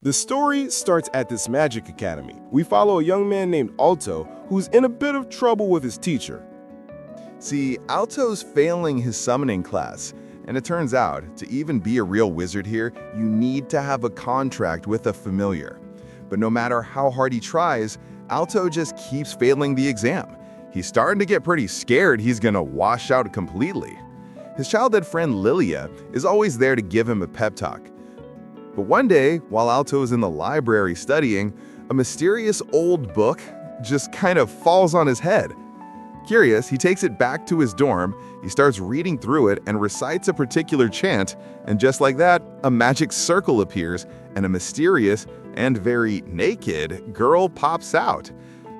The story starts at this magic academy. We follow a young man named Alto who's in a bit of trouble with his teacher. See, Alto's failing his summoning class, and it turns out, to even be a real wizard here, you need to have a contract with a familiar. But no matter how hard he tries, Alto just keeps failing the exam. He's starting to get pretty scared he's gonna wash out completely. His childhood friend Lilia is always there to give him a pep talk. But one day, while Alto is in the library studying, a mysterious old book just kind of falls on his head. Curious, he takes it back to his dorm, he starts reading through it and recites a particular chant, and just like that, a magic circle appears and a mysterious and very naked girl pops out.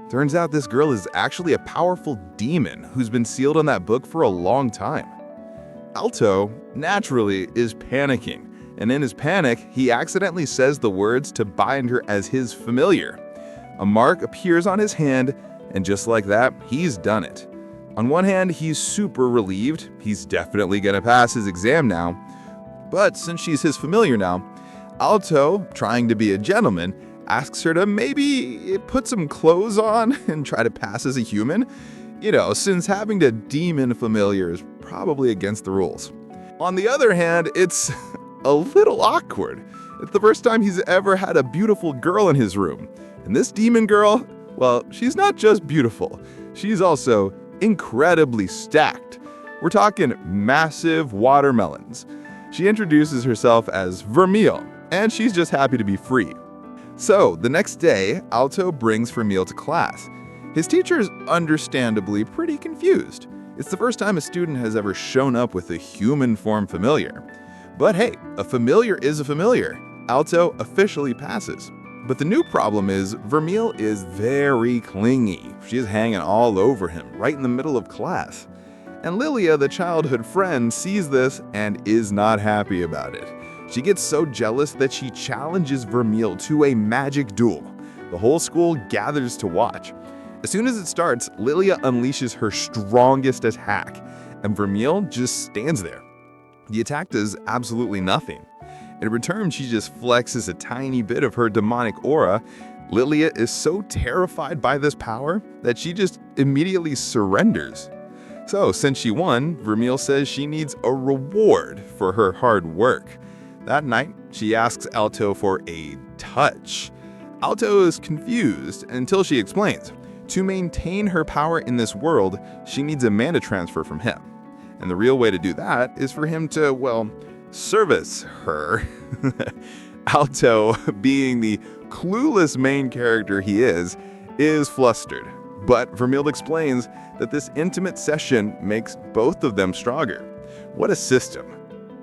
Turns out this girl is actually a powerful demon who's been sealed on that book for a long time. Alto, naturally, is panicking, and in his panic, he accidentally says the words to bind her as his familiar. A mark appears on his hand, and just like that, he's done it. On one hand, he's super relieved. He's definitely gonna pass his exam now. But since she's his familiar now, Alto, trying to be a gentleman, asks her to maybe put some clothes on and try to pass as a human. Since having a demon familiar is probably against the rules. On the other hand, it's a little awkward. It's the first time he's ever had a beautiful girl in his room. And this demon girl, well, she's not just beautiful, she's also incredibly stacked. We're talking massive watermelons. She introduces herself as Vermeil, and she's just happy to be free. So, the next day, Alto brings Vermeil to class. His teacher is understandably pretty confused. It's the first time a student has ever shown up with a human form familiar. But hey, a familiar is a familiar. Alto officially passes. But the new problem is Vermeil is very clingy. She's hanging all over him, right in the middle of class. And Lilia, the childhood friend, sees this and is not happy about it. She gets so jealous that she challenges Vermeil to a magic duel. The whole school gathers to watch. As soon as it starts, Lilia unleashes her strongest attack, and Vermeil just stands there. The attack does absolutely nothing. In return, she just flexes a tiny bit of her demonic aura. Lilia is so terrified by this power that she just immediately surrenders. So, since she won, Vermeil says she needs a reward for her hard work. That night, she asks Alto for a touch. Alto is confused until she explains. To maintain her power in this world, she needs a mana transfer from him. And the real way to do that is for him to, service her. Alto, being the clueless main character he is flustered. But Vermeil explains that this intimate session makes both of them stronger. What a system.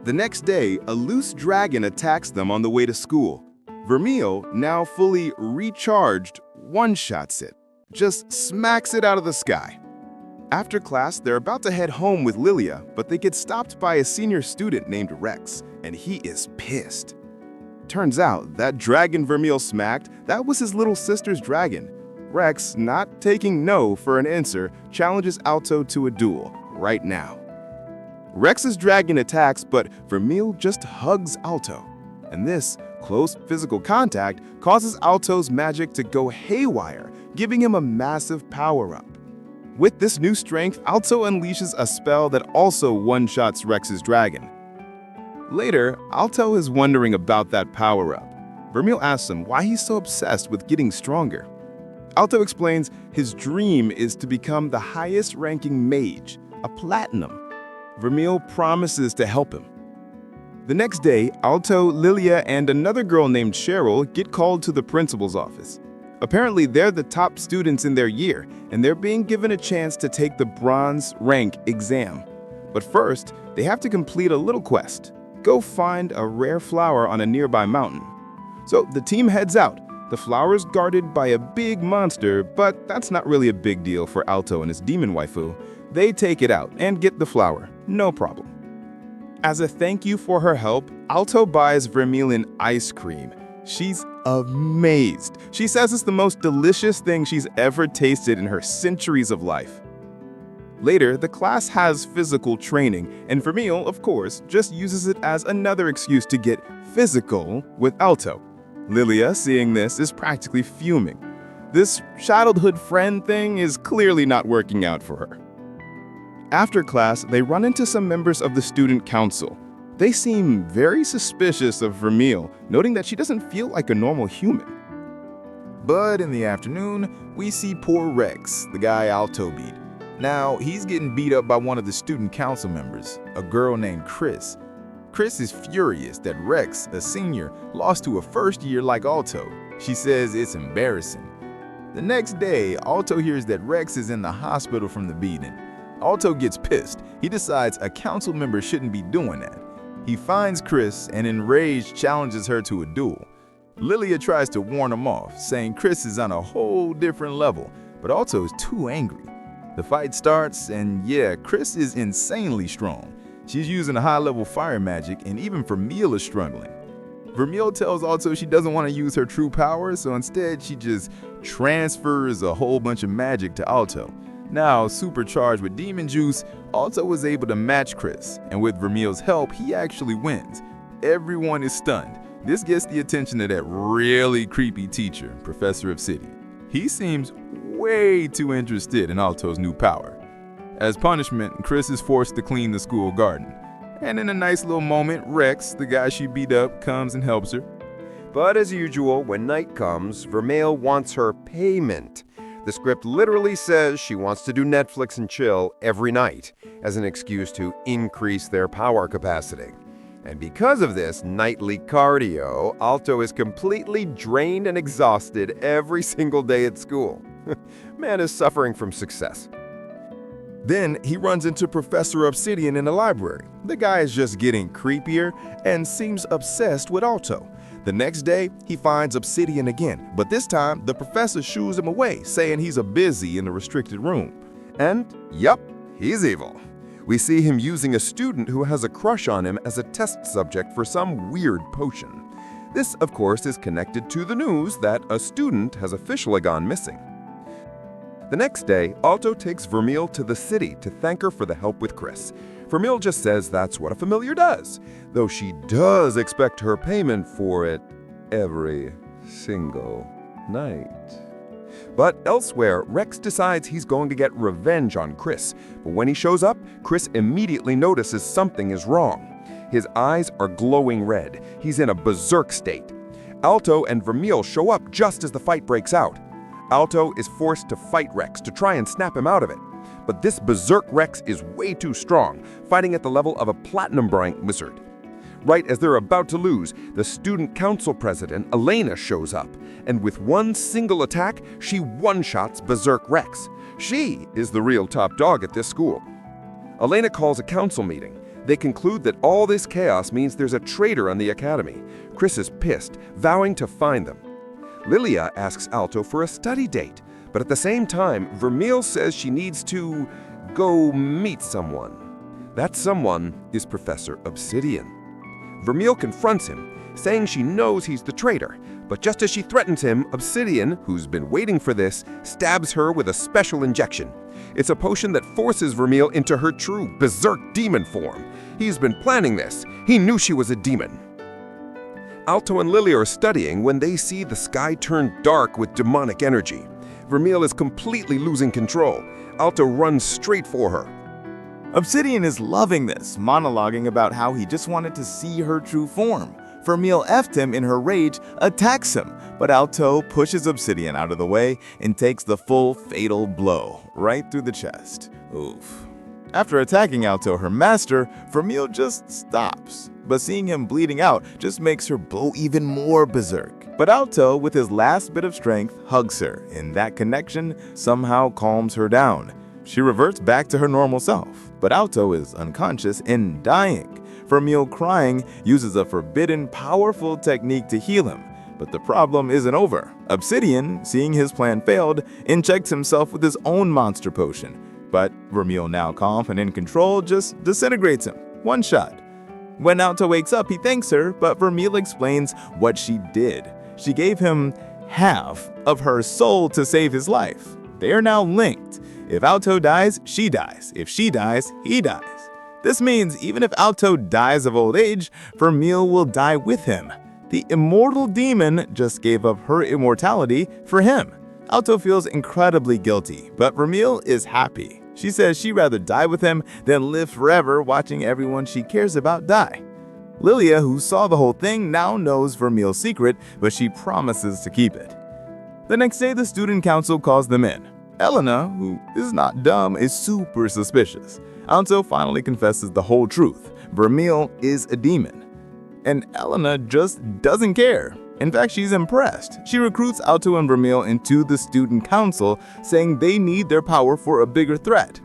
The next day, a loose dragon attacks them on the way to school. Vermeil, now fully recharged, one-shots it. Just smacks it out of the sky. After class, they're about to head home with Lilia, but they get stopped by a senior student named Rex, and he is pissed. Turns out that dragon Vermeil smacked, that was his little sister's dragon. Rex, not taking no for an answer, challenges Alto to a duel right now. Rex's dragon attacks, but Vermeil just hugs Alto. And this close physical contact causes Alto's magic to go haywire, giving him a massive power-up. With this new strength, Alto unleashes a spell that also one-shots Rex's dragon. Later, Alto is wondering about that power-up. Vermeil asks him why he's so obsessed with getting stronger. Alto explains his dream is to become the highest-ranking mage, a platinum. Vermeil promises to help him. The next day, Alto, Lilia, and another girl named Cheryl get called to the principal's office. Apparently, they're the top students in their year, and they're being given a chance to take the bronze rank exam. But first, they have to complete a little quest. Go find a rare flower on a nearby mountain. So the team heads out. The flower is guarded by a big monster, but that's not really a big deal for Alto and his demon waifu. They take it out and get the flower, no problem. As a thank you for her help, Alto buys Vermeil an ice cream. She's amazed. She says it's the most delicious thing she's ever tasted in her centuries of life. Later, the class has physical training, and Vermeil, of course, just uses it as another excuse to get physical with Alto. Lilia, seeing this, is practically fuming. This childhood friend thing is clearly not working out for her. After class, they run into some members of the student council. They seem very suspicious of Vermeil, noting that she doesn't feel like a normal human. But in the afternoon, we see poor Rex, the guy Alto beat. Now, he's getting beat up by one of the student council members, a girl named Chris. Chris is furious that Rex, a senior, lost to a first year like Alto. She says it's embarrassing. The next day, Alto hears that Rex is in the hospital from the beating. Alto gets pissed. He decides a council member shouldn't be doing that. He finds Chris and enraged challenges her to a duel. Lilia tries to warn him off, saying Chris is on a whole different level, but Alto is too angry. The fight starts, and yeah, Chris is insanely strong. She's using a high-level fire magic, and even Vermeil is struggling. Vermeil tells Alto she doesn't want to use her true power, so instead she just transfers a whole bunch of magic to Alto. Now, supercharged with demon juice, Alto was able to match Chris, and with Vermeil's help, he actually wins. Everyone is stunned. This gets the attention of that really creepy teacher, Professor Obsidian. He seems way too interested in Alto's new power. As punishment, Chris is forced to clean the school garden. And in a nice little moment, Rex, the guy she beat up, comes and helps her. But as usual, when night comes, Vermeil wants her payment. The script literally says she wants to do Netflix and chill every night as an excuse to increase their power capacity. And because of this nightly cardio, Alto is completely drained and exhausted every single day at school. Man is suffering from success. Then he runs into Professor Obsidian in the library. The guy is just getting creepier and seems obsessed with Alto. The next day, he finds Obsidian again, but this time the professor shoos him away, saying he's a busy in the restricted room. And, yep, he's evil. We see him using a student who has a crush on him as a test subject for some weird potion. This, of course, is connected to the news that a student has officially gone missing. The next day, Alto takes Vermeil to the city to thank her for the help with Chris. Vermeil just says that's what a familiar does, though she does expect her payment for it every single night. But elsewhere, Rex decides he's going to get revenge on Chris. But when he shows up, Chris immediately notices something is wrong. His eyes are glowing red. He's in a berserk state. Alto and Vermeil show up just as the fight breaks out. Alto is forced to fight Rex to try and snap him out of it. But this berserk Rex is way too strong, fighting at the level of a platinum rank wizard. Right as they're about to lose, the student council president, Elena, shows up, and with one single attack, she one-shots Berserk Rex. She is the real top dog at this school. Elena calls a council meeting. They conclude that all this chaos means there's a traitor on the academy. Chris is pissed, vowing to find them. Lilia asks Alto for a study date, but at the same time, Vermeil says she needs to go meet someone. That someone is Professor Obsidian. Vermeil confronts him, saying she knows he's the traitor, but just as she threatens him, Obsidian, who's been waiting for this, stabs her with a special injection. It's a potion that forces Vermeil into her true berserk demon form. He's been planning this. He knew she was a demon. Alto and Lilia are studying when they see the sky turn dark with demonic energy. Vermeil is completely losing control. Alto runs straight for her. Obsidian is loving this, monologuing about how he just wanted to see her true form. Vermeil effed him in her rage, attacks him, but Alto pushes Obsidian out of the way and takes the full fatal blow right through the chest. Oof. After attacking Alto, her master, Vermeil just stops. But seeing him bleeding out just makes her blow even more berserk. But Alto, with his last bit of strength, hugs her, and that connection somehow calms her down. She reverts back to her normal self, but Alto is unconscious and dying. Vermeil, crying, uses a forbidden, powerful technique to heal him. But the problem isn't over. Obsidian, seeing his plan failed, injects himself with his own monster potion. But Vermeil, now calm and in control, just disintegrates him. One shot. When Alto wakes up, he thanks her, but Vermeil explains what she did. She gave him half of her soul to save his life. They are now linked. If Alto dies, she dies. If she dies, he dies. This means even if Alto dies of old age, Vermeil will die with him. The immortal demon just gave up her immortality for him. Alto feels incredibly guilty, but Vermeil is happy. She says she'd rather die with him than live forever watching everyone she cares about die. Lilia, who saw the whole thing, now knows Vermeil's secret, but she promises to keep it. The next day, the student council calls them in. Elena, who is not dumb, is super suspicious. Alto finally confesses the whole truth. Vermeil is a demon. And Elena just doesn't care. In fact, she's impressed. She recruits Alto and Vermeil into the student council, saying they need their power for a bigger threat.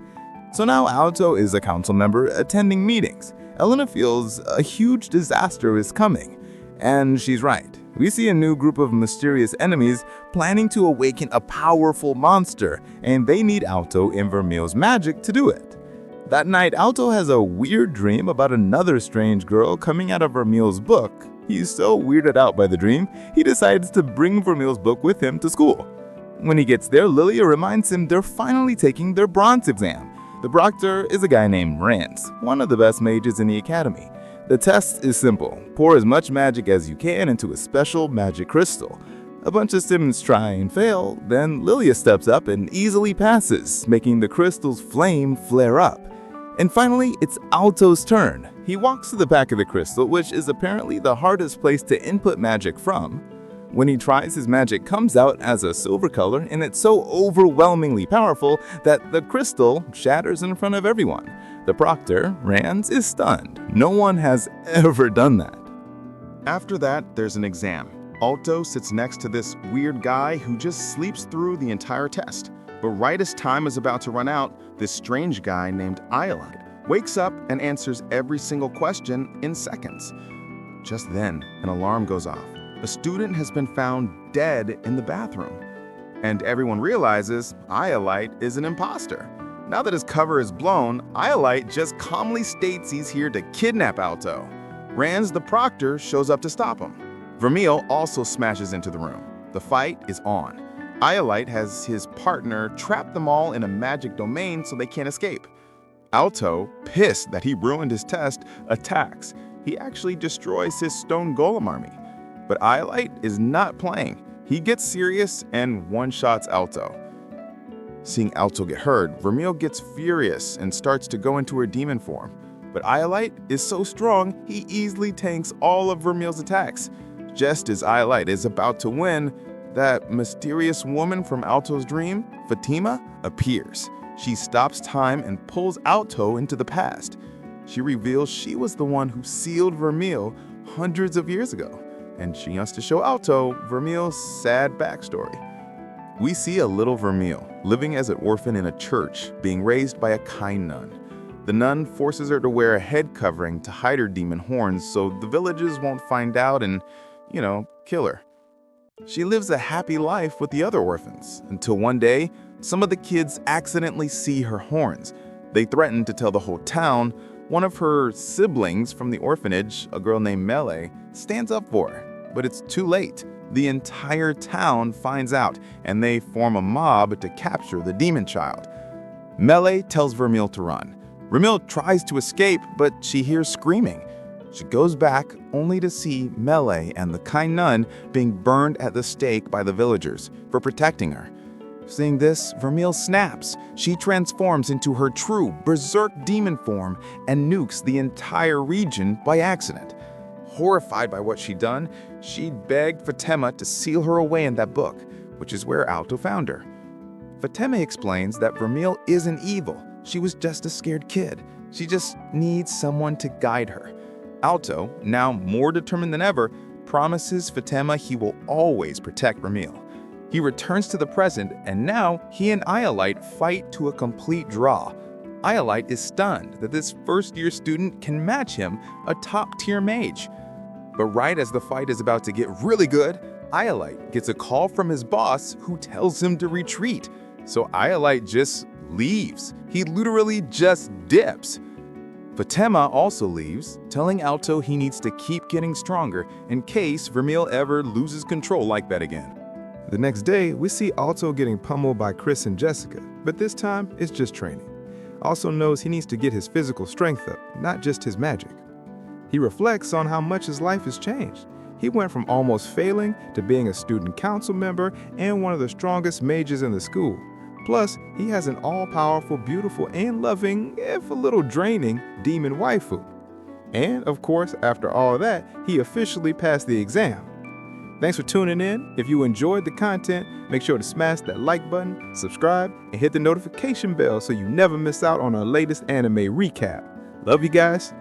So now Alto is a council member attending meetings. Elena feels a huge disaster is coming. And she's right. We see a new group of mysterious enemies planning to awaken a powerful monster, and they need Alto and Vermeil's magic to do it. That night, Alto has a weird dream about another strange girl coming out of Vermeil's book. He's so weirded out by the dream, he decides to bring Vermeil's book with him to school. When he gets there, Lilia reminds him they're finally taking their bronze exam. The proctor is a guy named Rance, one of the best mages in the academy. The test is simple. Pour as much magic as you can into a special magic crystal. A bunch of students try and fail, then Lilia steps up and easily passes, making the crystal's flame flare up. And finally, it's Alto's turn. He walks to the back of the crystal, which is apparently the hardest place to input magic from. When he tries, his magic comes out as a silver color, and it's so overwhelmingly powerful that the crystal shatters in front of everyone. The proctor, Rance, is stunned. No one has ever done that. After that, there's an exam. Alto sits next to this weird guy who just sleeps through the entire test. But right as time is about to run out, this strange guy named Iolite wakes up and answers every single question in seconds. Just then, an alarm goes off. A student has been found dead in the bathroom. And everyone realizes Iolite is an imposter. Now that his cover is blown, Iolite just calmly states he's here to kidnap Alto. Rance the proctor shows up to stop him. Vermeil also smashes into the room. The fight is on. Iolite has his partner trap them all in a magic domain so they can't escape. Alto, pissed that he ruined his test, attacks. He actually destroys his stone golem army. But Iolite is not playing. He gets serious and one-shots Alto. Seeing Alto get hurt, Vermeil gets furious and starts to go into her demon form. But Iolite is so strong, he easily tanks all of Vermeil's attacks. Just as Iolite is about to win, that mysterious woman from Alto's dream, Fatima, appears. She stops time and pulls Alto into the past. She reveals she was the one who sealed Vermeil hundreds of years ago, and she wants to show Alto Vermeil's sad backstory. We see a little Vermeil living as an orphan in a church, being raised by a kind nun. The nun forces her to wear a head covering to hide her demon horns so the villagers won't find out and, kill her. She lives a happy life with the other orphans until one day, some of the kids accidentally see her horns. They threaten to tell the whole town. One of her siblings from the orphanage, a girl named Mele, stands up for her, but it's too late. The entire town finds out, and they form a mob to capture the demon child. Mele tells Vermeil to run. Vermeil tries to escape, but she hears screaming. She goes back only to see Mele and the kind nun being burned at the stake by the villagers for protecting her. Seeing this, Vermeil snaps. She transforms into her true berserk demon form and nukes the entire region by accident. Horrified by what she'd done, she begged Fatima to seal her away in that book, which is where Alto found her. Fatima explains that Vermeil isn't evil. She was just a scared kid. She just needs someone to guide her. Alto, now more determined than ever, promises Fatima he will always protect Vermeil. He returns to the present, and now he and Iolite fight to a complete draw. Iolite is stunned that this first-year student can match him, a top-tier mage. But right as the fight is about to get really good, Iolite gets a call from his boss who tells him to retreat. So Iolite just leaves. He literally just dips. Fatima also leaves, telling Alto he needs to keep getting stronger in case Vermeil ever loses control like that again. The next day, we see Alto getting pummeled by Chris and Jessica, but this time it's just training. Also knows he needs to get his physical strength up, not just his magic. He reflects on how much his life has changed. He went from almost failing to being a student council member and one of the strongest mages in the school. Plus, he has an all-powerful, beautiful, and loving, if a little draining, demon waifu. And, of course, after all that, he officially passed the exam. Thanks for tuning in. If you enjoyed the content, make sure to smash that like button, subscribe, and hit the notification bell so you never miss out on our latest anime recap. Love you guys.